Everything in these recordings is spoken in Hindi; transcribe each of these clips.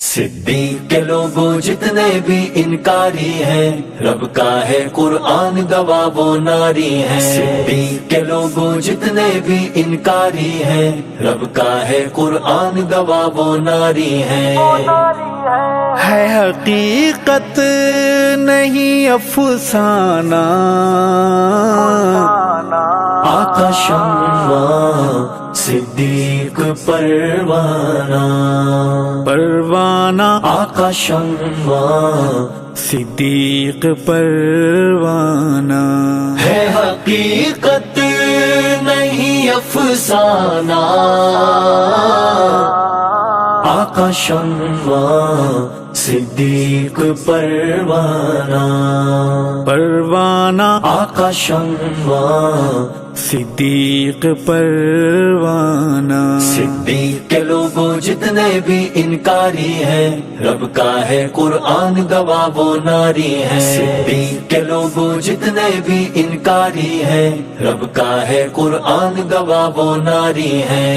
सिद्दीक के लोगों जितने भी इनकारी हैं, रब का है कुरान गवाह वो नारी हैं। सिद्दीक के लोगों जितने भी इनकारी हैं, रब का है कुरान गवाह वो नारी हैं। है हकीकत नहीं अफसाना, आका शम्मा सिद्दीक परवाना, परवाना आका शम्मा सिद्दीक परवाना। है हकीकत नहीं अफसाना, आका शम्मा सिद्दीक परवाना, परवाना आका शम्मा सिद्दीक परवाना। सिद्दीक के लोगों जितने भी इनकारी हैं, रब का है कुरान गवाह वो नारी हैं। सिद्दीक के लोगों जितने भी इनकारी हैं, रब का है कुरान गवाह वो नारी हैं।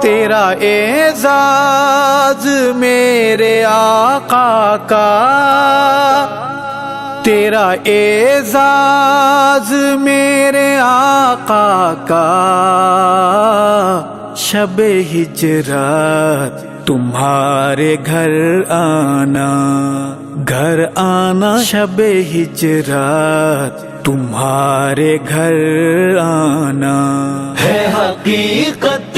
तेरा एजाज मेरे आका का, तेरा एजाज मेरे आका का, शबे हिजरत तुम्हारे घर आना, घर आना शबे हिजरत तुम्हारे घर आना। है हकीकत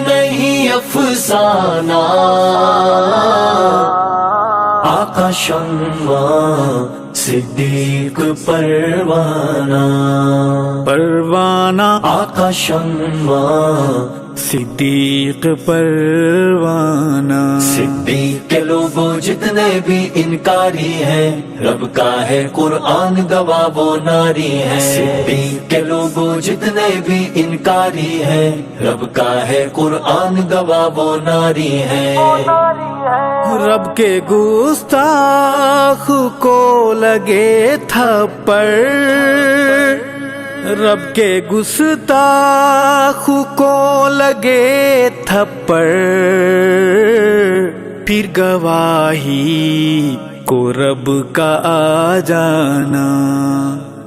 नहीं अफसाना, आका शम्मा सिद्दीक परवाना, परवाना आका शम्मा सिद्दीक परवाना। सिद्दीक के लोगों जितने भी इनकारी हैं, रब का है कुरान गवाह वो नारी हैं। सिद्दीक के लोगों जितने भी इनकारी हैं, रब का है कुरान गवाह वो नारी हैं। रब के गुस्ताख को लगे थप्पड़, रब के गुस्ताख को लगे थप्पड़, फिर गवाही को रब का आ जाना,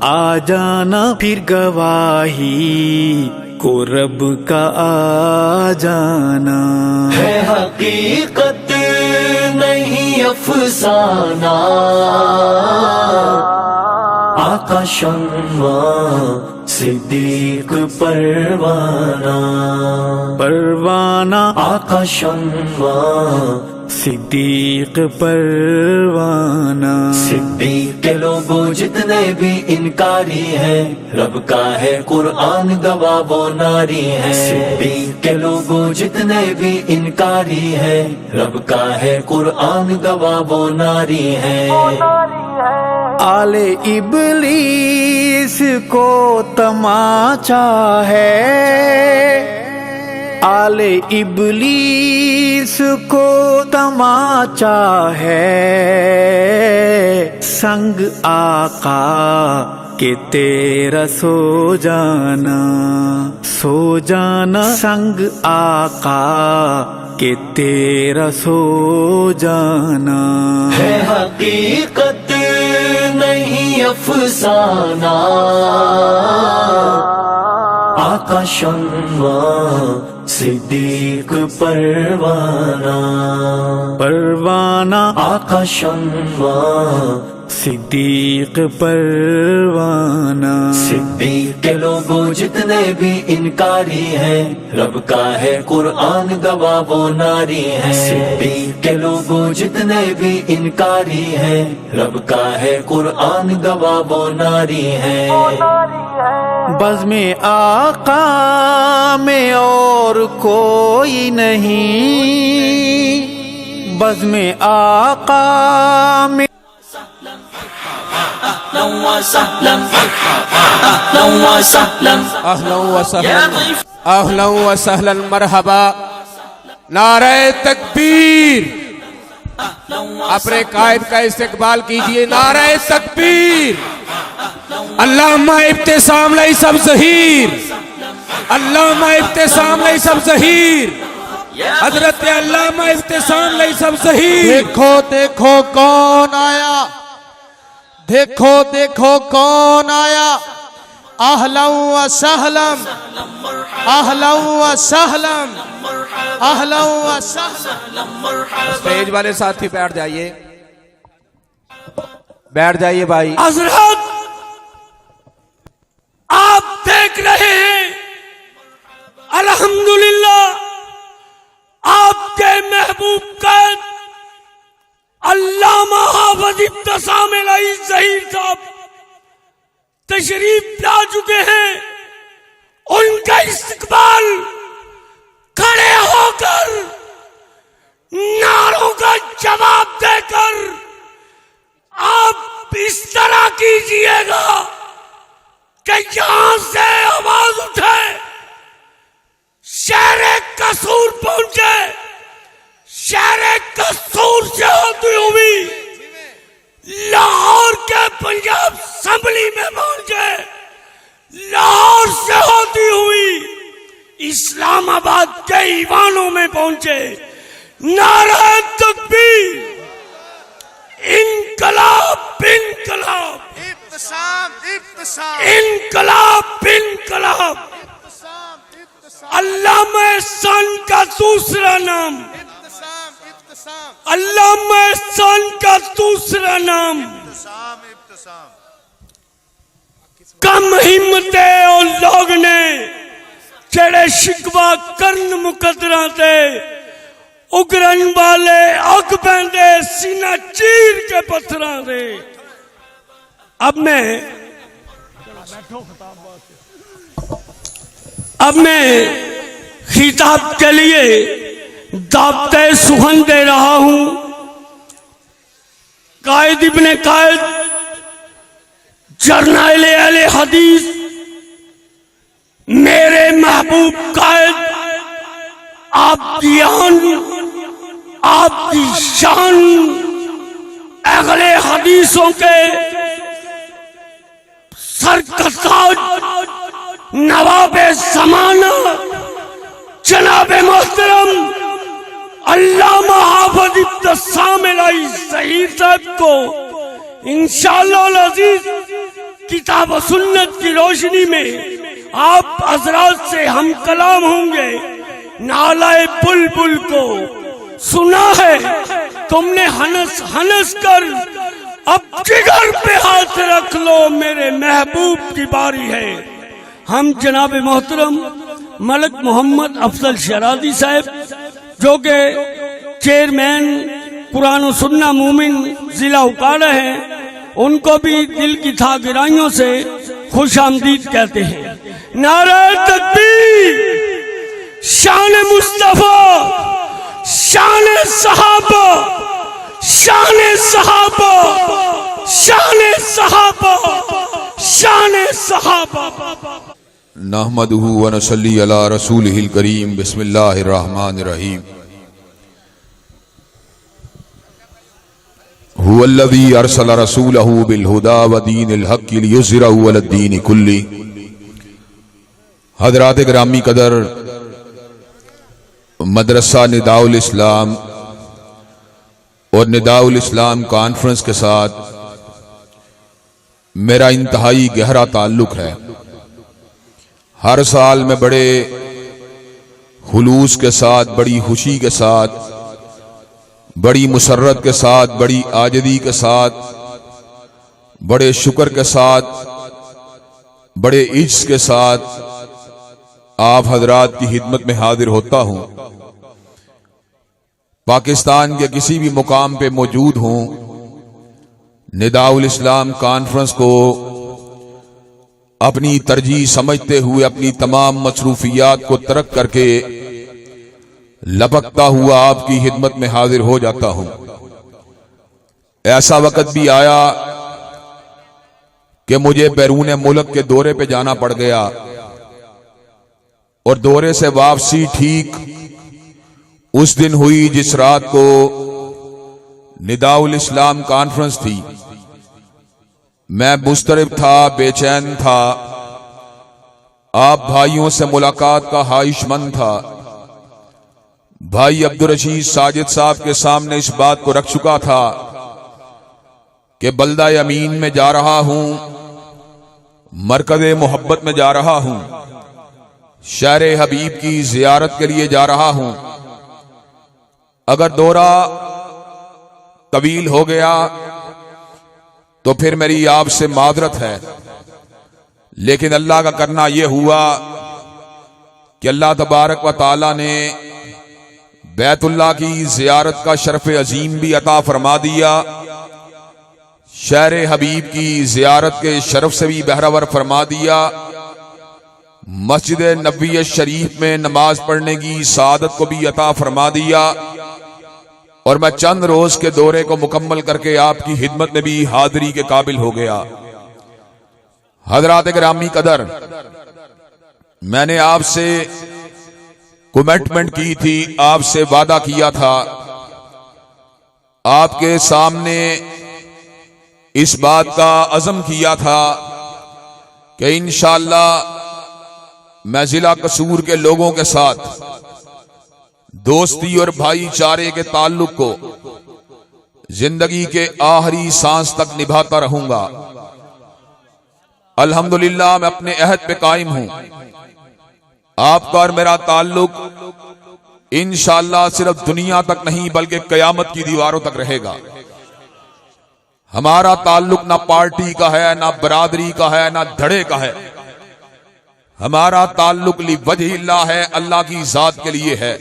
आ जाना फिर गवाही को रब का आ जाना। है हकीकत नहीं अफसाना, आका शम्मा सिद्दीक परवाना, परवाना आका शम्मा सिद्दीक परवाना। सिद्दीक के लोगों जितने भी इनकारी हैं, रब का है कुरान गवाह वो नारी हैं। सिद्दीक के लोगों जितने भी इनकारी हैं, रब का है कुरान गवाह वो नारी हैं। आले इबलीस को तमाचा है, आले इबलीस को तमाचा है, संग आका के तेरा सो जाना, सो जाना संग आका के तेरा सो जाना। है हकीकत नहीं अफसाना, आका शम्मा सिद्दीक परवाना, परवाना आका शम्मा सिद्दीक परवाना। सिद्दीक के लोगों जितने भी इनकारी हैं, रब का है कुरान गवाह वो नारी हैं। सिद्दीक के लोगों जितने भी इनकारी हैं, रब का है कुरान गवाह वो नारी हैं। बज़्म आका में और कोई नहीं, बज़्म आका में अहलन व सहलन मरहबा। नारे तकबीर, अपने कायद का इस्तेकबाल कीजिए। नारे तकबीर, अल्लाहुम्मा इब्तिसाम लई सब ज़हीर, अल्लाहुम्मा इब्तिसाम लई सब ज़हीर। हजरत अल्लामा इफ्तिसाम लई सब सही। देखो देखो कौन आया, देखो देखो कौन आया। अहलन व सहलन, अहलन व सहलन, अहलन व सहलन। स्टेज वाले साथी बैठ जाइए, बैठ जाइए भाई। हजरत आप देख रहे हैं अल्हम्दुलिल्लाह आपके महबूब का अल्लामा हाफिज इब्तिसाम इलाही ज़हीर साहब तशरीफ ला चुके हैं। उनका इस्तकबाल खड़े होकर नारों का जवाब देकर आप इस तरह कीजिएगा कि यहां से आवाज उठे, शहर कसूर पहुंचे, शहर कसूर से होती हुई लाहौर के पंजाब असेंबली में पहुंचे, लाहौर से होती हुई इस्लामाबाद के ईवानों में पहुंचे। नारे तकबीर, इनकलाब इनकलाब, इनकलाब इनकलाब। अल्लामा एहसान का दूसरा नाम, अल्लामा एहसान का दूसरा नाम कम हिम्मते और लोग ने जेड़े शिकवा करन मुकदरा ते उगरन वाले अग पैंदे सीना चीर के पत्थरां दे। अब मैं खिताब के लिए दावते सुखन दे रहा हूं। कायद इब्ने कायद जर्नैल अहले हदीस मेरे महबूब कायद आपकी आन, आपकी शान, अहले हदीसों के सरकताज नवाबे ज़माना जनाबे मोहतरम अल्लामा हाफिज इब्तिसाम इलाही ज़हीर साहब को इंशाअल्लाह अज़ीज किताब व सुन्नत की रोशनी में आप हजरात से हम कलाम होंगे। नालाए बुलबुल को सुना है तुमने हनस हनस कर, अब जिगर पे हाथ रख लो, मेरे महबूब की बारी है। हम जनाब मोहतरम मलक मोहम्मद अफजल शरादी साहब जो के चेयरमैन कुरान और सुन्ना मूमिन जिला उकाड़ा है, उनको भी दिल की था गिराइयों से खुश आमदीद कहते हैं। नारा तकबीर, शान मुस्तफा, शान सहाबा, शान सहाबा, शान सहाबा, शान सहाबा। नहमदुहु व नसल्ली अला रसूलिहिल करीम। बिस्मिल्लाहिर रहमानिर रहीम। हुवल्लज़ी अरसल रसूलहु बिल हुदा व दीनिल हक़्क़ि लियुज़हिरहु अला दीनि कुल्ली। हज़रात गिरामी कदर, मदरसा निदाउल इस्लाम और निदाउल इस्लाम कॉन्फ्रेंस के साथ मेरा इंतहाई गहरा ताल्लुक है। हर साल मैं बड़े खुलूस के साथ, बड़ी खुशी के साथ, बड़ी मुसर्रत के साथ, बड़ी आजदी के साथ, बड़े शुक्र के साथ, बड़े इज्ज़ के साथ आप हजरात की खिदमत में हाजिर होता हूं। पाकिस्तान के किसी भी मुकाम पे मौजूद हूं, निदाउल इस्लाम कॉन्फ्रेंस को अपनी तरजीह समझते हुए अपनी तमाम मसरूफियात को तर्क करके लपकता हुआ आपकी खिदमत में हाजिर हो जाता हूं। ऐसा वक्त भी आया कि मुझे बैरून मुल्क के दौरे पे जाना पड़ गया और दौरे से वापसी ठीक उस दिन हुई जिस रात को निदाउल इस्लाम कॉन्फ्रेंस थी। मैं मुस्तरिब था, बेचैन था, आप भाइयों से मुलाकात का ख्वाहिशमंद था। भाई अब्दुल रशीद साजिद साहब के सामने इस बात को रख चुका था कि बल्दा अमीन में जा रहा हूं, मरकज़े मोहब्बत में जा रहा हूं, शहर हबीब की जियारत के लिए जा रहा हूं। अगर दौरा तवील हो गया तो फिर मेरी आपसे मादरत है, लेकिन अल्लाह का करना यह हुआ कि अल्लाह तबारक व ताला ने बैतुल्लाह की जियारत का शरफ अजीम भी अता फरमा दिया, शहर हबीब की जियारत के शरफ से भी बहरावर फरमा दिया, मस्जिद नबवी शरीफ में नमाज पढ़ने की सादत को भी अता फरमा दिया, और मैं चंद रोज के दौरे को मुकम्मल करके आपकी खिदमत में भी हाजिरी के काबिल हो गया। हजरात गिरामी कदर, मैंने आपसे कमिटमेंट की थी, आपसे वादा किया था, आपके सामने इस बात का अज़म किया था कि इंशाअल्लाह मैं जिला कसूर के लोगों के साथ दोस्ती और भाईचारे के ताल्लुक को जिंदगी के आखिरी सांस तक निभाता रहूंगा। अल्हम्दुलिल्लाह मैं अपने अहद पे कायम हूं। आपका और मेरा ताल्लुक इंशाअल्लाह सिर्फ दुनिया तक नहीं बल्कि कयामत की दीवारों तक रहेगा। हमारा ताल्लुक ना पार्टी का है, ना बरादरी का है, ना धड़े का है। हमारा ताल्लुक लिवजहिल्लाह है, अल्लाह की जात के लिए है।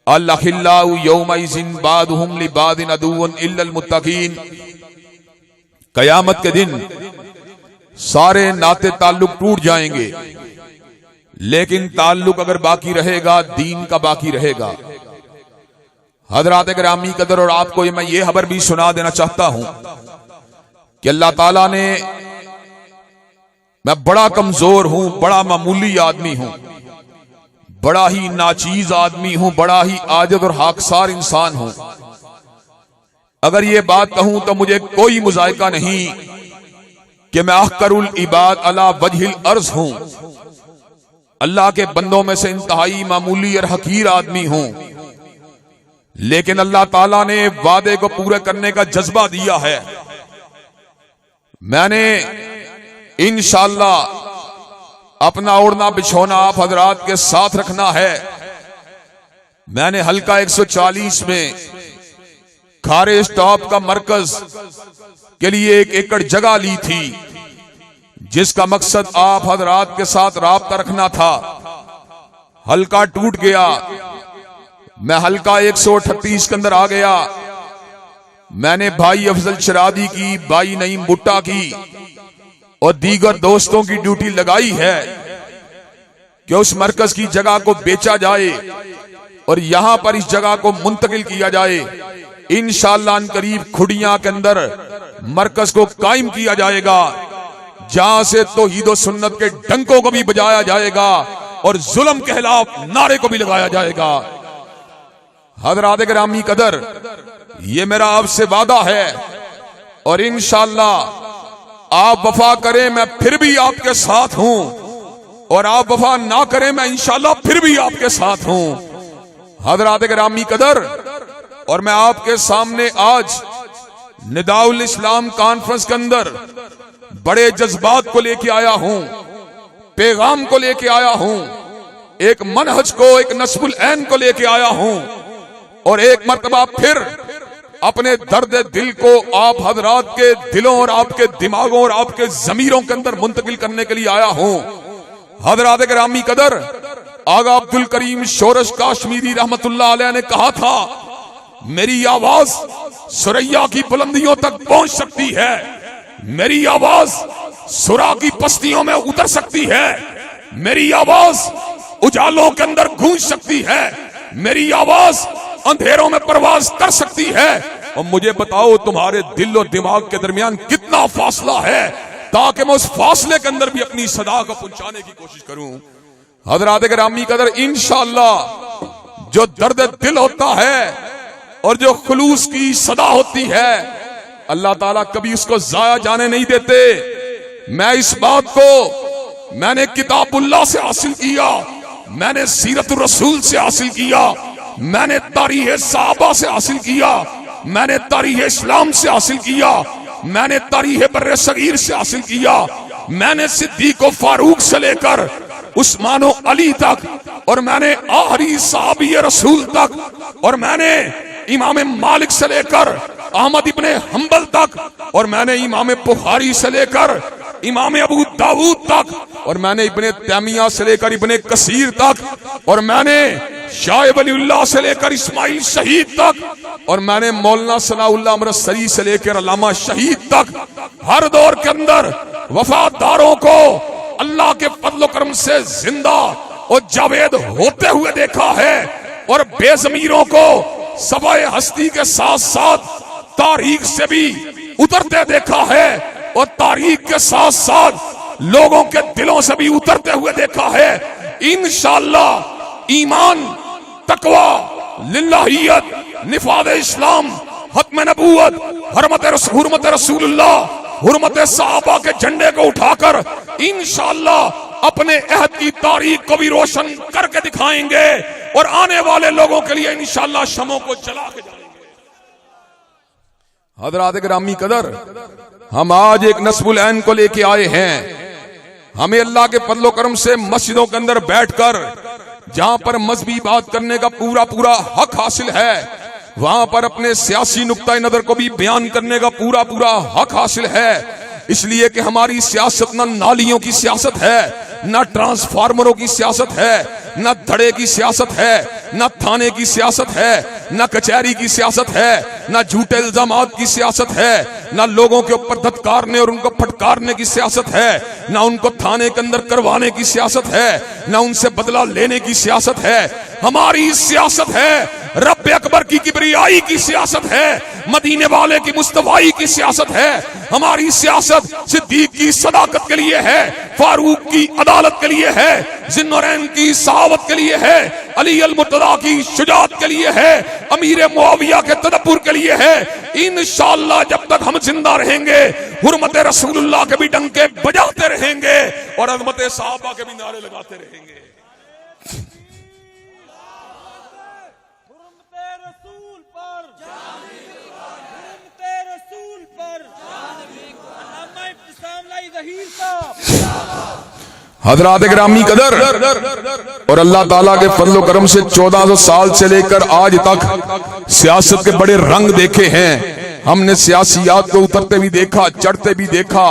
अल्लाहिल्लाहु यौमइज़िन बादुहुम लिबादिन अदुव्वुन इल्लल मुत्तकीन। कयामत के दिन सारे नाते ताल्लुक टूट जाएंगे, लेकिन ताल्लुक अगर बाकी रहेगा, दीन का बाकी रहेगा। हजरात गिरामी कदर, और आपको मैं ये खबर भी सुना देना चाहता हूं कि अल्लाह ताला ने, मैं बड़ा कमजोर हूं, बड़ा मामूली आदमी हूं, बड़ा ही नाचीज आदमी हूं, बड़ा ही आजिज़ और हाकसार इंसान हूं। अगर ये बात कहूं तो मुझे कोई मुज़ायका नहीं कि मैं अहकरुल इबाद अला वजहिल अर्ज़ हूं। अल्लाह के बंदों में से इंतहाई मामूली और हकीर आदमी हूं, लेकिन अल्लाह ताला ने वादे को पूरे करने का जज्बा दिया है। मैंने इंशाअल्लाह अपना ओढ़ना बिछोना आप हजरात के साथ रखना है। मैंने हल्का 140 में खारे स्टॉप का मरकज के लिए 1 एकड़ जगह ली थी, जिसका मकसद आप हजरात के साथ राब्ता रखना था। हल्का टूट गया, मैं हल्का 138 के अंदर आ गया। मैंने भाई अफजल शरादी की, भाई नईम भुट्टा की और दीगर दोस्तों की ड्यूटी लगाई है कि उस मरकज की जगह को बेचा जाए और यहां पर इस जगह को मुंतकिल किया जाए। इंशाअल्लाह करीब खुडियां के अंदर मरकज को कायम किया जाएगा, जहां से तौहीद और सुन्नत के डंकों को भी बजाया जाएगा और जुल्म के खिलाफ नारे को भी लगाया जाएगा। हज़रात गिरामी कदर, ये मेरा आपसे वादा है और इंशाअल्लाह आप वफा करें मैं फिर भी आपके साथ हूं, और आप वफा ना करें मैं इंशाअल्लाह फिर भी आपके साथ हूं। हज़रात गिरामी कदर, और मैं आपके सामने आज निदाउल इस्लाम कॉन्फ्रेंस के अंदर बड़े जज्बात को लेके आया हूं, पैगाम को लेके आया हूं, एक मनहज को, एक नस्बुल ऐन को लेके आया हूं, और एक मर्तबा फिर अपने दर्द दिल को आप हजरात के दिलों और आपके दिमागों और आपके जमीरों के अंदर मुंतकिल करने के लिए आया हूं। हजरात गिरामी कदर, आगा अब्दुल करीम शोरश काश्मीरी रहमतुल्लाह अलैह ने कहा था, मेरी आवाज सुरैया की बुलंदियों तक पहुंच सकती है, मेरी आवाज सुरा की पस्तियों में उतर सकती है, मेरी आवाज उजालों के अंदर गूंज सकती है, मेरी आवाज अंधेरों में परवाज कर सकती है। और मुझे बताओ तुम्हारे दिल और दिमाग के दरमियान कितना फासला है, ताकि मैं उस फासले के अंदर भी अपनी सदा को पहुंचाने की कोशिश करूं। हज़रात गिरामी कदर, इंशाअल्लाह जो दर्द दिल होता है और जो खुलूस की सदा होती है, अल्लाह ताला कभी उसको जाया जाने नहीं देते। मैं इस बात को मैंने किताबुल्लाह से हासिल किया मैंने सीरत रसूल से हासिल किया, मैंने तारीख सहाबा से हासिल किया, मैंने तारीख इस्लाम से हासिल किया, मैंने तारीख बर्रे सगीर से हासिल किया, मैंने सिद्दीक व फारूक से लेकर उस्मान व अली तक, और मैंने आखिरी सहाबी रसूल तक, और मैंने इमाम मालिक से लेकर अहमद इब्ने हंबल तक, और मैंने इमाम बुखारी से लेकर इमाम अबू दाऊद तक, और मैंने इब्ने तैमिया से लेकर इब्ने कसीर तक, और मैंने शाह वलीउल्लाह से लेकर इस्माइल शहीद तक, और मैंने मौलाना सनाउल्लाह अमृतसरी से लेकर अल्लामा शहीद तक, हर दौर के अंदर वफादारों को अल्लाह के फज़्ल व करम से जिंदा और जावेद होते हुए देखा है, और बेज़मीरों को सवाए हस्ती के साथ साथ तारीख से भी उतरते देखा है, और तारीख के साथ साथ लोगों के दिलों से भी उतरते हुए देखा है। इंशाअल्लाह ईमान, तकवा, लिल्लाहियत, निफाद इस्लाम, खत्म नबूवत, हुर्मत रसूलुल्लाह, हुर्मत सहाबा के झंडे को उठाकर इंशाअल्लाह अपने अहद की तारीख को भी रोशन करके दिखाएंगे, और आने वाले लोगों के लिए इंशाअल्लाह शमों को जला के जाएंगे। हज़रात गिरामी कदर, हम आज एक नस्बुल ऐन को लेके आए हैं। हमें अल्लाह के फज़्ल व करम से मस्जिदों के अंदर बैठकर जहां पर मजहबी बात करने का पूरा पूरा हक हासिल है, वहां पर अपने सियासी नुक्ता नजर को भी बयान करने का पूरा पूरा हक हासिल है। इसलिए कि हमारी सियासत न नालियों की सियासत है, न ट्रांसफार्मरों की सियासत है, न धड़े की सियासत है, न थाने की सियासत है, न कचहरी की सियासत है, न झूठे इल्जामात की सियासत है, न लोगों के ऊपर धत्कारने और उनको फटकारने की सियासत है, न उनको थाने के अंदर करवाने की सियासत है, न उनसे बदला लेने की सियासत है। हमारी सियासत है रब अकबर की किबरियाई की सियासत है, मदीने वाले की मुस्तफाई की सियासत है। हमारी सियासत सिद्दीक की सदाकत के लिए है, फारूक की अदालत के लिए है, जिन्नौरैन की सहावत के लिए है, अली अल मुर्तदा की शुजाअत के लिए है, अमीर मुआविया के तदब्बुर के लिए है। इंशाअल्लाह जब तक हम जिंदा रहेंगे हुर्मत रसूलुल्लाह के भी डंके बजाते रहेंगे और अज़मत सहाबा के भी नारे लगाते रहेंगे। हज़रात गिरामी कदर, और अल्लाह ताला के फज़्ल व करम से 1400 साल से लेकर आज तक सियासत के बड़े रंग देखे हैं। हमने सियासियात को उतरते भी देखा, चढ़ते भी देखा,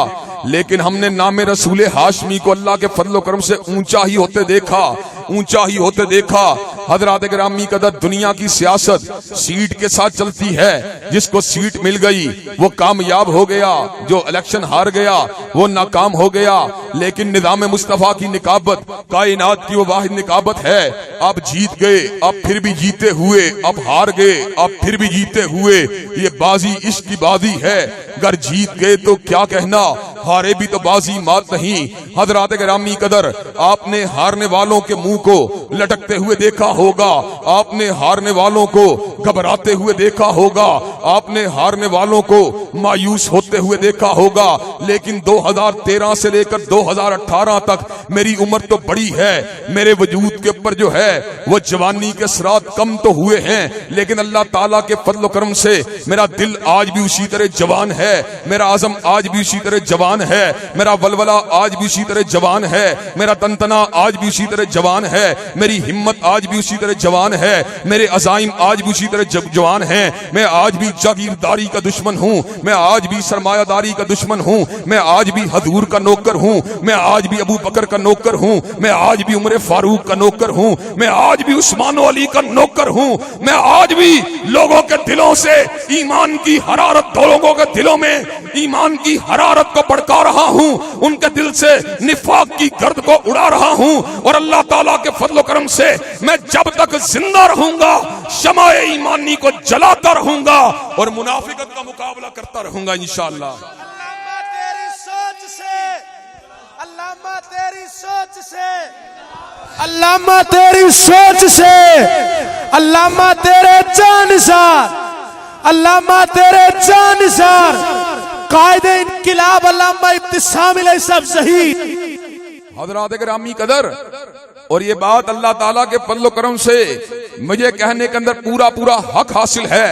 लेकिन हमने नामे रसूल हाशमी को अल्लाह के फज़्ल व करम से ऊंचा ही होते देखा, ऊंचा ही होते देखा। हज़रात गिरामी कदर, दुनिया की सियासत सीट के साथ चलती है। जिसको सीट मिल गई वो कामयाब हो गया, जो इलेक्शन हार गया वो नाकाम हो गया। लेकिन निज़ाम मुस्तफ़ा की निकाबत कायनात की वो वाहिद निकाबत है। आप जीत गए, आप फिर भी जीते हुए, आप हार गए, आप फिर भी जीते हुए। ये बाजी इश्क की बाजी है। अगर जीत गए तो क्या कहना, हारे भी तो बाजी मात नहीं। हज़रात गिरामी कदर, आपने हारने वालों के मुंह को लटकते हुए देखा होगा, आपने हारने वालों को घबराते हुए देखा होगा, आपने हारने वालों को मायूस होते हुए देखा होगा। लेकिन 2013 से लेकर 2018 तक मेरी उम्र तो बड़ी है, मेरे वजूद के ऊपर जो है वो जवानी के असरात कम तो हुए हैं, लेकिन अल्लाह ताला के फज़्ल व करम से मेरा दिल आज भी उसी तरह जवान है, मेरा आज़म आज भी उसी तरह जवान है, मेरा वलवला आज भी उसी तरह जवान है, मेरा तनतना आज भी उसी तरह जवान है, मेरी हिम्मत आज भी उसी तरह जवान है, मेरे अज़ाइम आज भी उसी तरह जवान है। मैं आज भी जागीरदारी का दुश्मन हूँ, मैं आज भी सरमायादारी का दुश्मन हूँ, मैं आज भी हजूर का नौकर हूँ, मैं आज भी अबू बकर का नौकर हूँ, मैं आज भी उमर फारूक का नौकर हूँ, मैं आज भी उस्मान अली का नौकर हूँ, मैं आज भी लोगों के दिलों से ईमान की हरारत, लोगों के दिलों में ईमान की हरारत को भड़का रहा हूँ, उनके दिल से निफाक की गर्द को उड़ा रहा हूँ। और अल्लाह ताला के फज़्ल व करम से मैं जब तक जिंदा रहूंगा शमाए ईमानी को जलाता रहूंगा और मुनाफिकत का मुकाबला करता रहूंगा इंशाअल्लाह। अल्लामा तेरी सोच से, अल्लामा तेरी सोच से, अल्लामा तेरी सोच से, अल्लामा तेरे जानसार, अल्लामा तेरे जानसार, कायदे इनकिलाब अल्लामा इब्तिसाम अलैहि सब शहीद। हज़रात गिरामी कदर, और ये बात अल्लाह ताला के फज़्ल करम से मुझे कहने के अंदर पूरा पूरा हक हासिल है।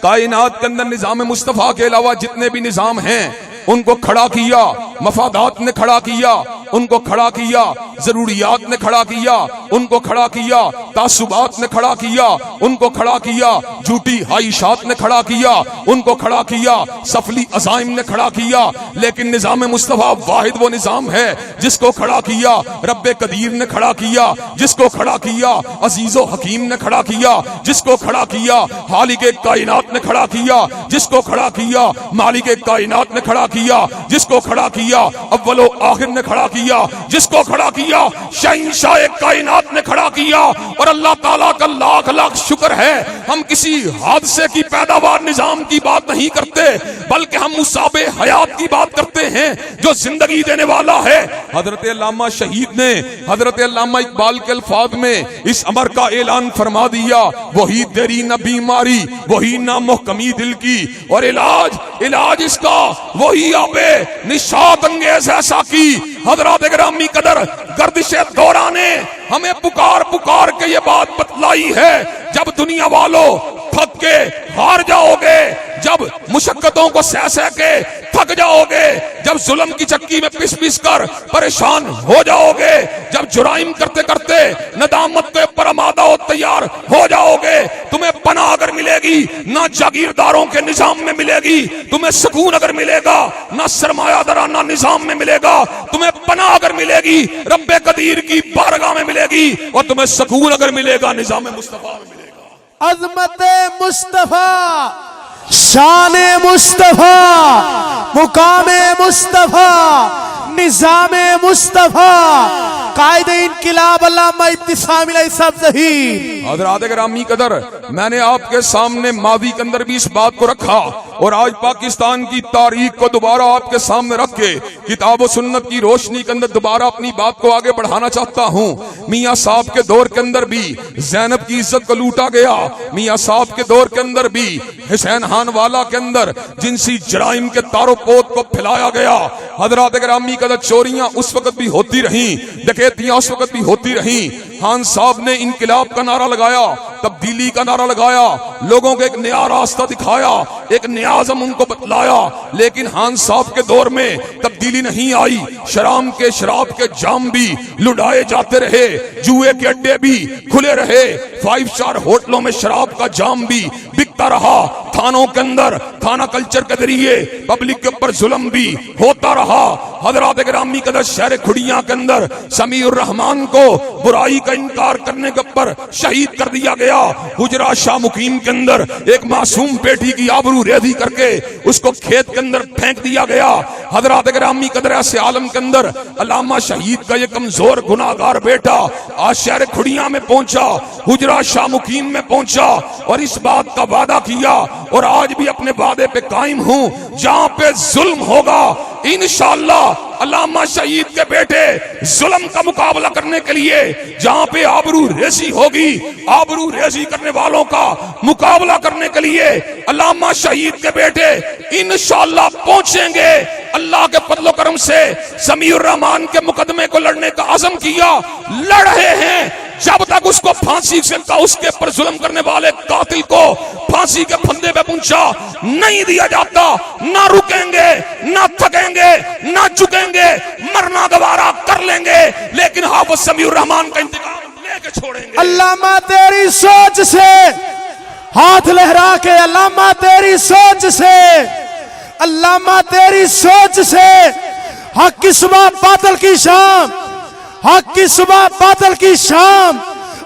कायनात के अंदर निज़ाम मुस्तफ़ा के अलावा जितने भी निज़ाम हैं उनको खड़ा किया, मफादात ने खड़ा किया, उनको खड़ा किया, जरूरियात ने खड़ा किया, उनको खड़ा किया, तासुबात ने खड़ा किया, उनको खड़ा किया, झूठी हाइशात ने खड़ा किया, उनको खड़ा किया, सफली अज़ाइम ने खड़ा किया। लेकिन निज़ाम मुस्तफ़ा वाहिद वो निज़ाम है जिसको खड़ा किया रब्बे कदीर ने खड़ा किया, जिसको खड़ा किया अजीज़ो हकीम ने खड़ा किया, जिसको खड़ा किया हालिके कायनात ने खड़ा किया, जिसको खड़ा किया मालिके कायनात ने खड़ा किया, जिसको खड़ा किया अव्वलो आखिर ने खड़ा किया, जिसको खड़ा किया शहंशाह कायनात ने खड़ा किया। और अल्लाह ताला का लाख लाख शुक्र है हम किसी हादसे की पैदावार निजाम की बात नहीं करते, बल्कि हम मुसाबे हयात की बात करते हैं जो जिंदगी देने वाला है। हजरत अल्लामा शहीद ने हजरत अल्लामा इकबाल के अल्फाज में इस अमर का ऐलान फरमा दिया, वही तेरी न बीमारी वही ना मुहकमी दिल की, और इलाज इसका वही आपे निशात अंगेज ऐसा की। हजरत गिरामी कदर गर्दिशे दौरा ने हमें पुकार पुकार के ये बात बतलाई है, जब दुनिया वालों थक के हार जाओगे, जब मुशक्कतों को सह सह के थक जाओगे, जब जुल्म की चक्की में पिस पिस कर परेशान हो जाओगे, जब जुराइम करते करते नदामत के ऊपर आमादा और तैयार हो जाओगे, तुम्हें पनाह अगर मिलेगी ना जागीरदारों के निजाम में मिलेगी, तुम्हें सुकून अगर मिलेगा ना सरमायादाराना निजाम में मिलेगा, तुम्हें पनाह अगर मिलेगी रब्बे कदीर की बारगाह में मिलेगी, और तुम्हें सुकून अगर मिलेगा निजाम मुस्तफा में मिलेगा। अज़मत मुस्तफा, शान मुस्तफा, मुकाम मुस्तफा, निजाम मुस्तफा, कायदे इनकिलाब अल्लामा इब्तिसाम ज़हीर। हज़रात गिरामी कदर, मैंने आपके सामने मादी के अंदर भी इस बात को रखा और आज पाकिस्तान की तारीख को दोबारा आपके सामने रख के किताब और सुन्नत की रोशनी के अंदर दोबारा अपनी बात को आगे बढ़ाना चाहता हूँ। मियाँ साहब के दौर के अंदर भी ज़ैनब की इज्जत को लूटा गया, मियाँ साहब के दौर के अंदर भी हुसैन खान वाला के अंदर जिनसी जराइम के तारो पोत को फैलाया गया। हज़रात गिरामी कदर, चोरियां उस वक्त भी होती रहीं, डकैतियां उस वक्त भी होती रहीं। खान साहब ने इनकिलाब का नारा लगाया, तब्दीली का नारा लगाया, लोगों को एक नया रास्ता दिखाया, एक नया आज़म उनको बतलाया। लेकिन खान साहब के दौर में तब्दीली नहीं आई, शराब के जाम भी लुटाए जाते रहे, जुए के अड्डे भी खुले रहे, 5 स्टार होटलों में शराब का जाम भी बिकता रहा, थानों के अंदर थाना कल्चर के जरिए पब्लिक के ऊपर जुल्म भी होता रहा। हज़रात गिरामी कदर, शहर खुड़िया के अंदर समीउर रहमान को बुराई का इनकार करने के ऊपर शहीद कर दिया गया। हुजरा शाह मुकीम के अंदर एक मासूम बेटी की आबरू रेजी करके उसको खेत के अंदर फेंक दिया गया। हज़रात गिरामी कदर, ऐसे आलम के अंदर अल्लामा शहीद का ये कमजोर गुनाहगार बेटा आज शहर खुड़िया में पहुंचा, हुजरा शाह मुकीम में पहुंचा और इस बात का वादा किया और आज भी अपने वादे पे कायम हूं, जहां पे जुल्म होगा इंशाअल्लाह अल्लामा शहीद के बेटे जुल्म का मुकाबला करने के लिए, जहां पे आबरू रेजी होगी, आबरू रेजी करने वालों का मुकाबला करने के लिए अल्लामा शहीद के बेटे इंशाअल्लाह पहुंचेंगे। अल्लाह के फज़्ल करम से समीउर रहमान के मुकदमे को लड़ने का अज़म किया, लड़ रहे हैं। जब तक उसको फांसी से उसके पर जुल्म करने वाले कातिल को फांसी के फंदे पे पहुंचा नहीं दिया जाता, ना रुकेंगे, ना थकेंगे, ना झुकेंगे, मरना गवारा कर लेंगे, लेकिन हाफिज समीउर रहमान का इंतकाम लेके छोड़ेंगे। अल्लामा तेरी सोच से हाथ लहरा के, अल्लामा तेरी सोच से, अल्लामा तेरी सोच से, हक की सुबह बादल की शाम, हक की सुबह बादल की शाम,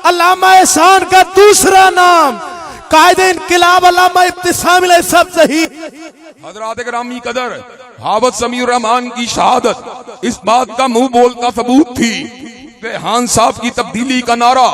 अल्लामा एहसान का दूसरा नाम, कायदे इनकिलाब अल्लामा इब्तिसाम ज़हीर। हज़रात गिरामी कदर, हाफिज समीउर रहमान की शहादत इस बात का मुंह बोलता सबूत थी कि खान साहब की तब्दीली का नारा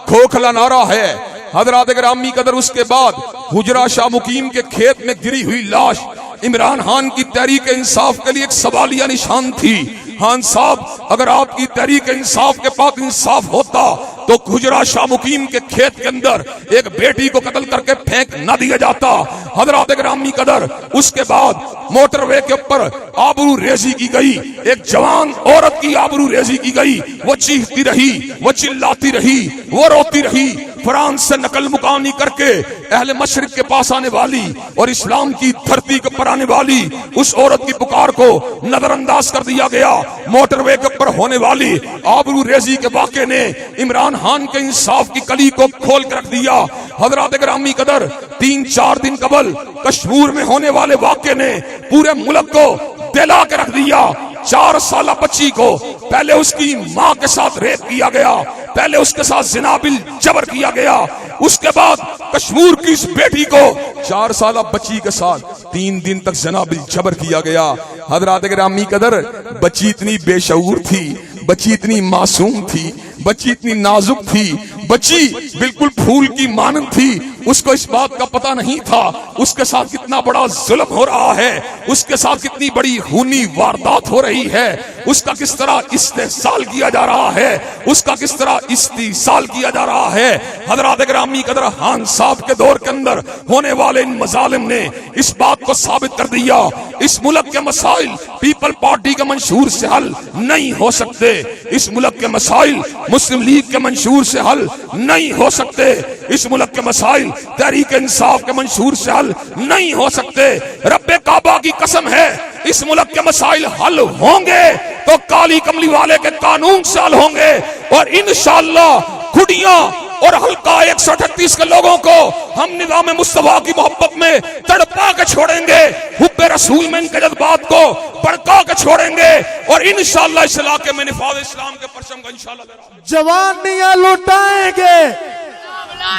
खोखला नारा है। हज़रात गिरामी कदर, उसके बाद हुजरा शाह मुकीम के खेत में गिरी हुई लाश इमरान खान की तहरीक इंसाफ के लिए एक सवालिया निशान थी। खान साहब, अगर आपकी तहरीक इंसाफ के पास इंसाफ होता, तो गुजरा शाह मुकीम के खेत के अंदर एक बेटी को कत्ल करके फेंक न दिया जाता। हजरात गिरामी कदर, उसके बाद मोटरवे के ऊपर आबरू रेजी की गई, एक जवान औरत की आबरू रेजी की गई। वो चीखती रही, वो चिल्लाती रही, वो रोती रही। फ्रांस से नकल मुकानी करके अहले मशरिक के पास आने वाली और इस्लाम की धरती के ऊपर आने वाली उस औरत की पुकार को नजरअंदाज कर दिया गया। मोटरवे के ऊपर होने वाली आबरू रेजी के वाक़े ने इमरान खान के इंसाफ की कली को खोल कर रख दिया। हजरात गिरामी कदर, 3-4 दिन कबल कश्मीर में होने वाले वाक़े ने पूरे मुल्क को दिला के रख दिया। 4 साल बच्ची को पहले उसकी मां के साथ रेप किया गया, पहले उसके साथ जिना बिल जबर किया गया, उसके बाद कश्मीर की इस बेटी को 4 साल बच्ची के साथ 3 दिन तक जिना बिल जबर किया गया। हजरात गिरामी कदर, बच्ची इतनी बेशऊर थी, बच्ची इतनी मासूम थी, बच्ची इतनी नाजुक थी, बच्ची बिल्कुल फूल की मानंद थी। उसको इस बात का पता नहीं था उसके साथ कितना बड़ा जुल्म हो रहा है, उसके साथ कितनी बड़ी खूनी वारदात हो रही है, उसका किस तरह इस्तेहसाल किया जा रहा है, उसका किस तरह इस्तीसाल किया जा रहा है। हजरात गिरामी कदर, खान साहब के दौर के अंदर होने वाले इन मजालिम ने इस बात को साबित कर दिया, इस मुल्क के मसाइल पीपल पार्टी के मंशूर से हल नहीं हो सकते, इस मुल्क के मसाइल मुस्लिम लीग के मंशूर से हल नहीं हो सकते, इस मुल्क के मसाइल तहरीक इंसाफ के मंशूर से हल नहीं हो सकते। रब्बे काबा की कसम है, इस मुल्क के मसाइल हल होंगे तो काली कमली वाले के कानून से हल होंगे और इंशाअल्लाह खुदियां और हल्का 138 के लोगों को हम निज़ाम मुस्तफा की मोहब्बत में तड़पा के छोड़ेंगे, हुब्बे रसूल में इनके जज्बात को भड़का के छोड़ेंगे और इंशाअल्लाह इस इलाके में निफाज़ इस्लाम के परचम का इंशाअल्लाह जवानियां लुटाएंगे,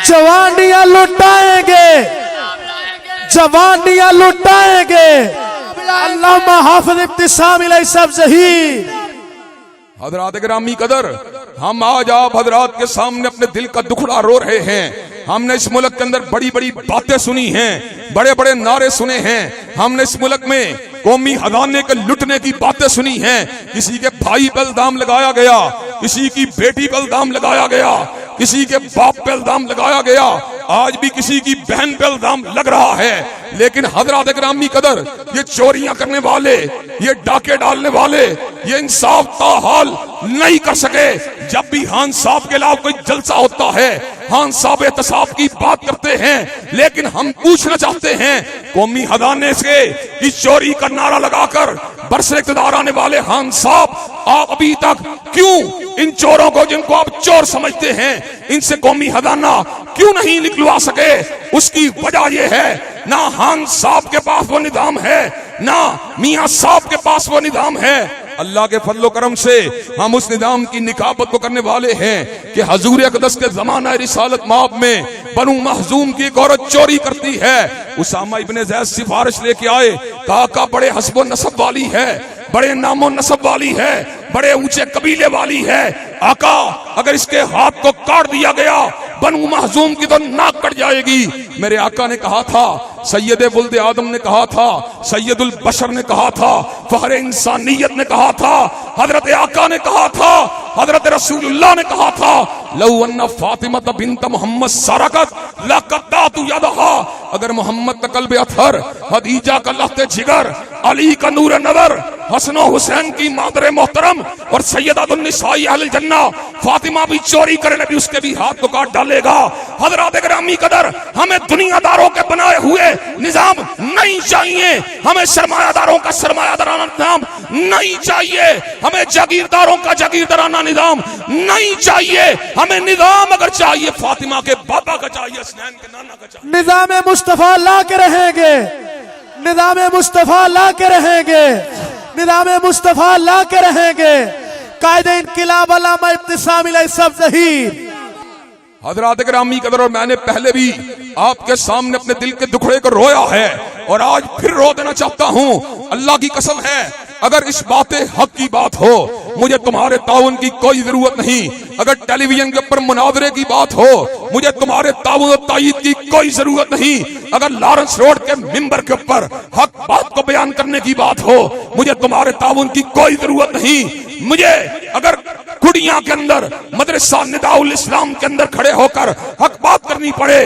जवानियां लुटाएंगे, जवानियां लुटाएंगे। अल्लामा हाफिज इब्तिसाम इलाही साहब ज़हीर। हजरात गिरामी कदर, हम आज आप हजरात के सामने अपने दिल का दुखड़ा रो रहे हैं। हमने इस मुल्क के अंदर बड़ी बड़ी बातें सुनी हैं, बड़े बड़े नारे सुने हैं, हमने इस मुल्क में कौमी खजाने के लुटने की बातें सुनी हैं। किसी के भाई पर इल्जाम लगाया गया, किसी की बेटी पर इल्जाम लगाया गया, किसी के बाप पे इल्जाम लगाया गया, आज भी किसी की बहन पे इल्जाम लग रहा है। लेकिन हजरात गिरामी कदर, ये चोरियां करने वाले, ये डाके डालने वाले, ये इंसाफ का हाल नहीं कर सके। जब भी खान साहब के खिलाफ कोई जलसा होता है, खान साहब एहतसाब की बात करते हैं, लेकिन हम पूछना चाहते हैं कौमी खजाने से इस चोरी का नारा लगाकर बरसे इक़्तिदार आने वाले खान साहब, आप अभी तक क्यों इन चोरों को, जिनको आप चोर समझते हैं, इनसे कौमी खजाना क्यों नहीं निकलवा सके? उसकी वजह यह है ना खान साहब के पास वो निजाम है, ना मियां साहब के पास वो निजाम है। अल्लाह के फजलो करम से हम उस निजाम की निकाबत को करने वाले हैं कि हजूर अक़दस के जमाना रिसालत माब में बनु महजूम की एक औरत चोरी करती है। उसामा इब्ने ज़ैद सिफारिश लेके आए, कहा बड़े हस्बो नसब वाली है, बड़े नामो नसब वाली है, बड़े ऊंचे कबीले वाली है। आका, अगर इसके हाथ को काट दिया गया बनु महजूम की तो नाक कट जाएगी। मेरे आका ने कहा था, सैयद वुल्द आदम ने कहा था, सैयदुल बशर ने कहा था, फहरे इंसानियत ने कहा था, हजरत आका ने कहा था, हजरत रसूलुल्लाह ने कहा था, लौ अन्ना फातिमा बिन्त मोहम्मद सरकत लक़त्तअतु यदहा। अगर मोहम्मद का कल्ब अथर, खदीजा का लहते जिगर, अली का नूर नजर, हसन हुसैन की मादर मोहतरम और सैयदतुन निसाई अहल जन्ना फातिमा भी चोरी करे, नबी उसके भी हाथ को काट डालेगा। हजरात गिरामी कदर, हमें दुनियादारों के बनाए हुए निजाम नहीं चाहिए, हमें सरमायादारों का सरमायादाराना निजाम नहीं चाहिए, हमें जागीरदारों का जागीरदाराना निजाम नहीं चाहिए। हमें निजाम अगर चाहिए फातिमा के बाबा का चाहिए, हसनैन के नाना का चाहिए। निजाम मुस्तफा ला के रहेंगे, निजाम मुस्तफा ला के रहेंगे, निजाम मुस्तफा ला के रहेंगे। कायदे इनकिलाब अल्लामा इब्तिसाम इलाही साहब ज़हीर। हजरात गिरामी कदर, और मैंने पहले भी आपके सामने अपने दिल के दुखड़े को रोया है और आज फिर रो देना चाहता हूँ। अल्लाह की कसम है, अगर इस बातें हक की बात हो, मुझे तुम्हारे ताउन की कोई जरूरत नहीं। अगर टेलीविजन के ऊपर मुनाजरे की बात हो, मुझे तुम्हारे ताउन और तायीद की कोई जरूरत नहीं। अगर लॉरेंस रोड के मिंबर के ऊपर हक बात को बयान करने की बात हो, मुझे तुम्हारे ताउन की कोई जरूरत नहीं। मुझे अगर कुड़ियां के अंदर मदरसा निदाउल इस्लाम के अंदर खड़े होकर हक बात करनी पड़े,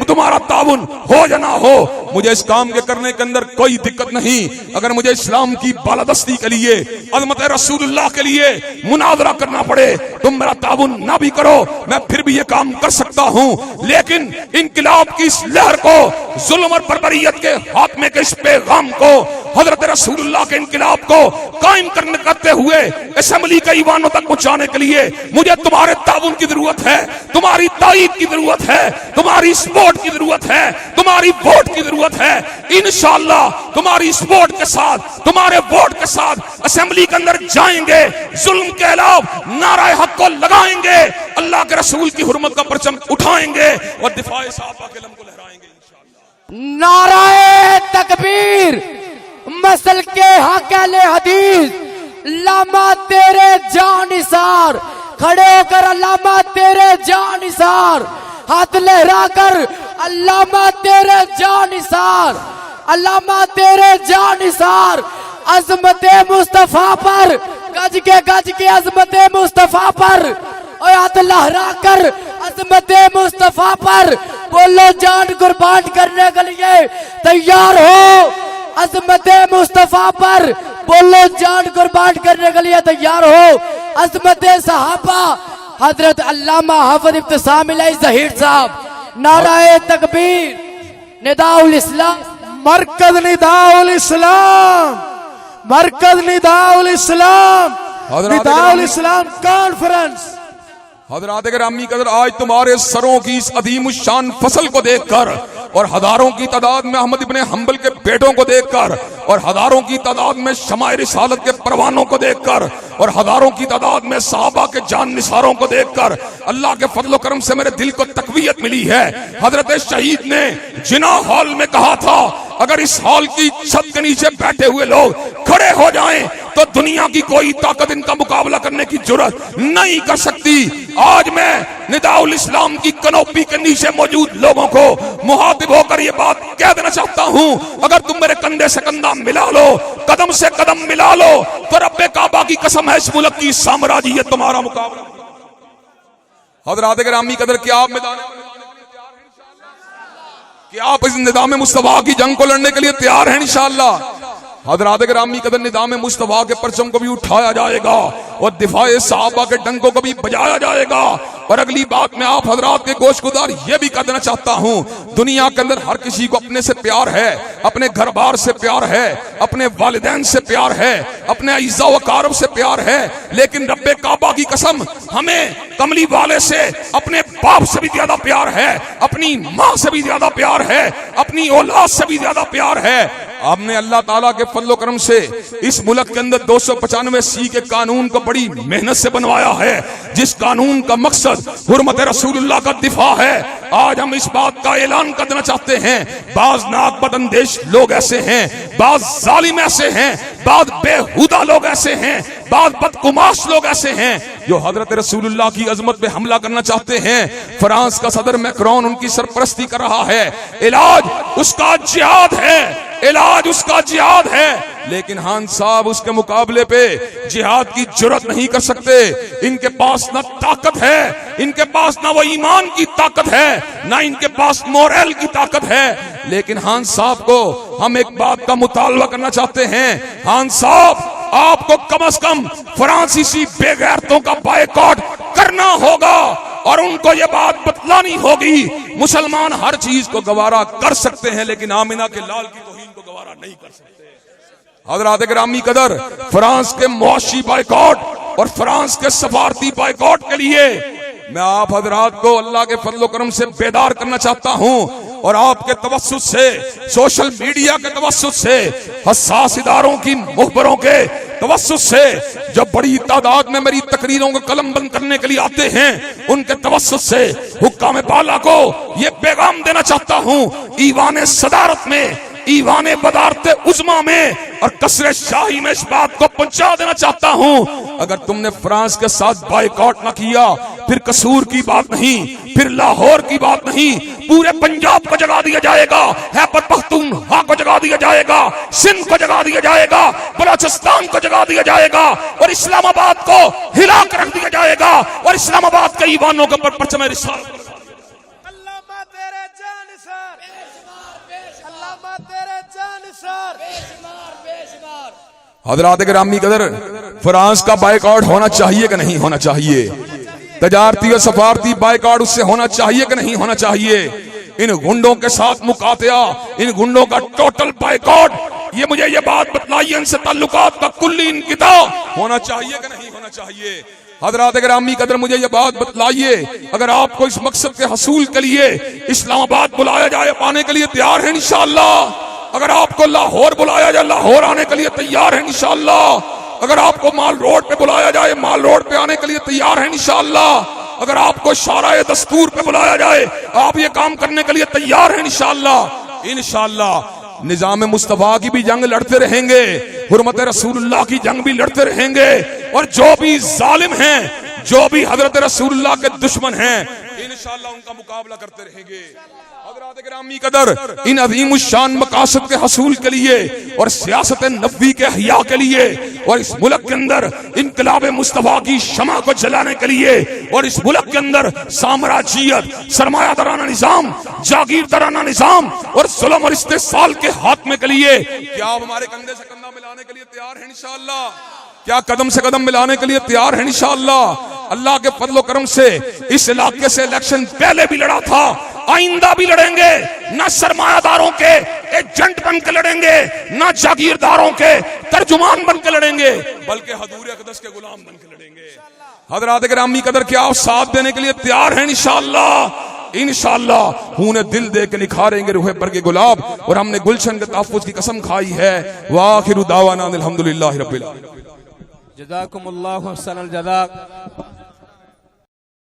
तुम्हारा ताउन हो या ना हो, मुझे इस काम के करने के अंदर कोई दिक्कत नहीं। अगर मुझे इस्लाम की बालादस्ती के लिए, अज़मत रसूलुल्लाह के लिए मुनाज़रा करना पड़े, तुम मेरा ताउन ना भी करो, मैं फिर भी ये काम कर सकता हूं। लेकिन इनकिलाब की इस लहर को, जुल्म और बर्बरियत के खात्मे के इस पैगाम को, हजरत रसूलुल्लाह के इनकिलाब को कायम करते हुए असेंबली के ईवानों तक पहुंचाने के लिए मुझे तुम्हारे ताउन की जरूरत है, तुम्हारी ताईद की जरूरत है, तुम्हारी सपोर्ट की जरूरत है, तुम्हारी वोट की जरूरत है। इंशाअल्लाह तुम्हारी सपोर्ट के साथ, तुम्हारे वोट के साथ असेंबली के अंदर जाएंगे, जुल्म के खिलाफ नाराए हक को लगाएंगे, अल्लाह के रसूल की हुर्मत का परचम उठाएंगे और दिफाए सहाबा के लम को लहराएंगे इंशाअल्लाह। नाराए तकबीर, मसल के हक अहले हदीस, अल्लामा तेरे जानिसार, खड़े होकर अल्लामा तेरे जानिसार, हाथ लहरा कर अल्लामा तेरे जानिसार, अल्लामा तेरे जानिसार, अज़मत मुस्तफा पर, गज के अज़मत मुस्तफा पर, और हाथ लहरा कर अज़मत मुस्तफा पर बोलो, जान कुर्बान करने के लिए तैयार हो। अज़मत मुस्तफा पर बोलो, जान कुर्बान करने के लिए तैयार हो। अज़मत सहाबा हजरत अल्लामा हाफिज इब्तिसाम इलाही ज़हीर साहब, नाराए तकबीर, निदाउल इस्लाम, मरकज निदाउल इस्लाम, मरकज निदाउल इस्लाम, निदाउल इस्लाम कॉन्फ्रेंस। हज़रात गिरामी कदर, आज तुम्हारे सरों की इस अदीम शान फसल को देखकर और हजारों की तादाद में अहमद इब्ने हंबल के बेटों को देखकर और हजारों की तादाद में शमाए रिसालत के परवानों को देखकर और हजारों की तादाद में सहाबा के जान निसारों को देखकर अल्लाह के फजल करम से मेरे दिल को तकवीयत मिली है। हजरत शहीद ने जिना हॉल में कहा था, अगर इस हॉल की छत के नीचे बैठे हुए लोग खड़े हो जाएं तो दुनिया की कोई ताकत इनका मुकाबला करने की जुर्रत नहीं कर सकती। आज मैं निदाउल इस्लाम की कनोपी के नीचे मौजूद लोगों को मुहातिब होकर ये बात कह देना चाहता हूं, अगर तुम मेरे कंधे से कंधा मिला लो, कदम से कदम मिला लो, तो रब्बे काबा की कसम है इस मुल्क की साम्राज्यियत तुम्हारा मुकाबला। हज़रात गिरामी कदर, क्या आप मैदान क्या आप इस निज़ाम मुस्तफा की जंग को लड़ने के लिए तैयार हैं इंशाअल्लाह? हज़रात गिरामी कदर, निज़ाम मुस्तफा के परचम को भी उठाया जाएगा और दिफाए सहाबा के डंकों को भी बजाया जाएगा। और अगली बात में आप हजरात के गोशगुजार ये भी कर देना चाहता हूँ, दुनिया के अंदर हर किसी को अपने से प्यार है, अपने घर बार से प्यार है, अपने वालिदैन से प्यार है, अपने अज़्ज़ा व अक़ारब से प्यार है, लेकिन रब्बे काबा की कसम हमें कमली वाले से अपने बाप से भी ज्यादा प्यार है, अपनी माँ से भी ज्यादा प्यार है, अपनी औलाद से भी ज्यादा प्यार है। हमने अल्लाह ताला के फजल करम से इस मुल्क के अंदर 295C के कानून को बड़ी मेहनत से बनवाया है, जिस कानून का मकसद हुर्मत रसूलुल्लाह का दिफा है। आज हम इस बात का ऐलान कर देना चाहते हैं, बाज नाक बदअंदेश लोग ऐसे हैं, बाज जालिम ऐसे हैं, बाज बेहुदा लोग ऐसे हैं, बाज बदकुमाश लोग ऐसे हैं जो हजरत रसूलुल्लाह की अजमत पे हमला करना चाहते हैं। फ्रांस का सदर मैक्रोन उनकी सरपरस्ती कर रहा है, इलाज उसका जिहाद है, इलाज उसका जिहाद है, लेकिन खान साहब उसके मुकाबले पे जिहाद की जुर्रत नहीं कर सकते। इनके पास ना ताकत है, इनके पास ना वो ईमान की ताकत है, ना इनके पास मोरल की ताकत है। लेकिन खान साहब को हम एक बात का मुतालबा करना चाहते हैं, खान साहब आपको कम से कम फ्रांसीसी बेगैरतों का बायकॉट करना होगा और उनको ये बात बतलानी होगी, मुसलमान हर चीज को गवारा कर सकते हैं लेकिन आमिना के लाल की तौहीन को गवारा नहीं कर सकते। हज़रात गिरामी कदर, फ्रांस के मुआशी बायकॉट और फ्रांस के सफारती बायकॉट के लिए मैं आप हजरात को अल्लाह के फजल करम से बेदार करना चाहता हूं और आपके तवस्सुत से, सोशल मीडिया के तवस्सुत से, हसास इदारों की मुखबरों के तवस्सुत से, जो बड़ी तादाद में मेरी तकरीरों को कलम बंद करने के लिए आते हैं, उनके तवस्सुत से हुक्काम बाला को ये पैगाम देना चाहता हूं, ईवान सदारत में, ईवान बदारते उज़्मा में और कसरे शाही में इस बात को पहुंचा देना चाहता हूं, अगर तुमने फ्रांस के साथ बायकॉट ना किया, फिर कसूर की बात नहीं, फिर लाहौर की बात नहीं, पूरे पंजाब को जगा दिया जाएगा। है बदबख्त पख्तूनख्वा को जगा दिया जाएगा, सिंध को जगा दिया जाएगा, बलोचिस्तान को जगा दिया जाएगा और इस्लामाबाद को हिला कर रख दिया जाएगा और इस्लामाबाद के ईवानों के ऊपर परचम रिसालत। अल्लामा तेरे जानिसार, अल्लामा तेरे जानिसार। हजरात गिरामी कदर, फ्रांस का बाइकआउट होना चाहिए कि नहीं होना चाहिए? तजारती और सफारती बाइकआउट उससे होना चाहिए कि नहीं होना चाहिए? इन गुंडों के साथ मुकातिया, इन गुंडों का टोटल बाइकआउट, ये मुझे ये बात बतलाइए, इनसे ताल्लुकात का कुल्ली इनकिता होना चाहिए कि नहीं होना चाहिए? हजरात गिरामी कदर, मुझे ये बात बतलाइए, अगर आपको इस मकसद के हसूल के लिए इस्लामाबाद बुलाया जाए, पाने के लिए तैयार है इंशाअल्लाह? अगर आपको लाहौर बुलाया जाए, लाहौर आने के लिए तैयार है इंशाअल्लाह? अगर आपको माल रोड पे बुलाया जाए, माल रोड पे आने के लिए तैयार है इंशाअल्लाह? अगर आपको शाराए दस्तूर पे बुलाया जाए, आप ये काम करने के लिए तैयार हैं इंशाअल्लाह? इंशाअल्लाह निजाम मुस्तफा की भी जंग लड़ते रहेंगे, हुर्मत रसूलुल्लाह की जंग भी लड़ते रहेंगे, और जो भी जालिम हैं, जो भी हजरत रसूलुल्लाह के दुश्मन हैं, इंशाअल्लाह उनका मुकाबला करते रहेंगे। हजरात गिरामी कदर, इन अज़ीम शान मकासद के हसूल के लिए और सियासत नबी के हया के लिए और इस मुल्क के अंदर इनकलाब मुस्तफा की शमा को जलाने के लिए और इस मुल्क के अंदर साम्राज्यियत, सरमायादाराना निजाम, जागीरदाराना निजाम और जुल्म और इस्तेसाल के खात्मे के लिए क्या आप हमारे कंधे से कंधा मिलाने के लिए तैयार हैं इंशाअल्लाह? क्या कदम से कदम मिलाने के लिए तैयार हैं इंशाअल्लाह? अल्लाह के फजल करम से इस इलाके से इलेक्शन पहले भी लड़ा था, आइंदा भी लड़ेंगे। न सरमायादारों के एजेंट बन के लड़ेंगे, न जागीरदारों के तर्जुमान बन के लड़ेंगे, बल्कि हजूर अक़दस के गुलाम बन के लड़ेंगे। हजरात गिरामी कदर, क्या आप साथ देने के लिए तैयार हैं इंशाअल्लाह? इंशाअल्लाह खून दिल दे के निखारेंगे रूहे पर के गुलाब, और हमने गुलशन के तहफ़्फ़ुज़ की कसम खाई है। वाखिरु दावाना अल्हम्दुलिल्लाहि रब्बिल आलमीन। जज़ाकुमुल्लाहु अहसनल जज़ा।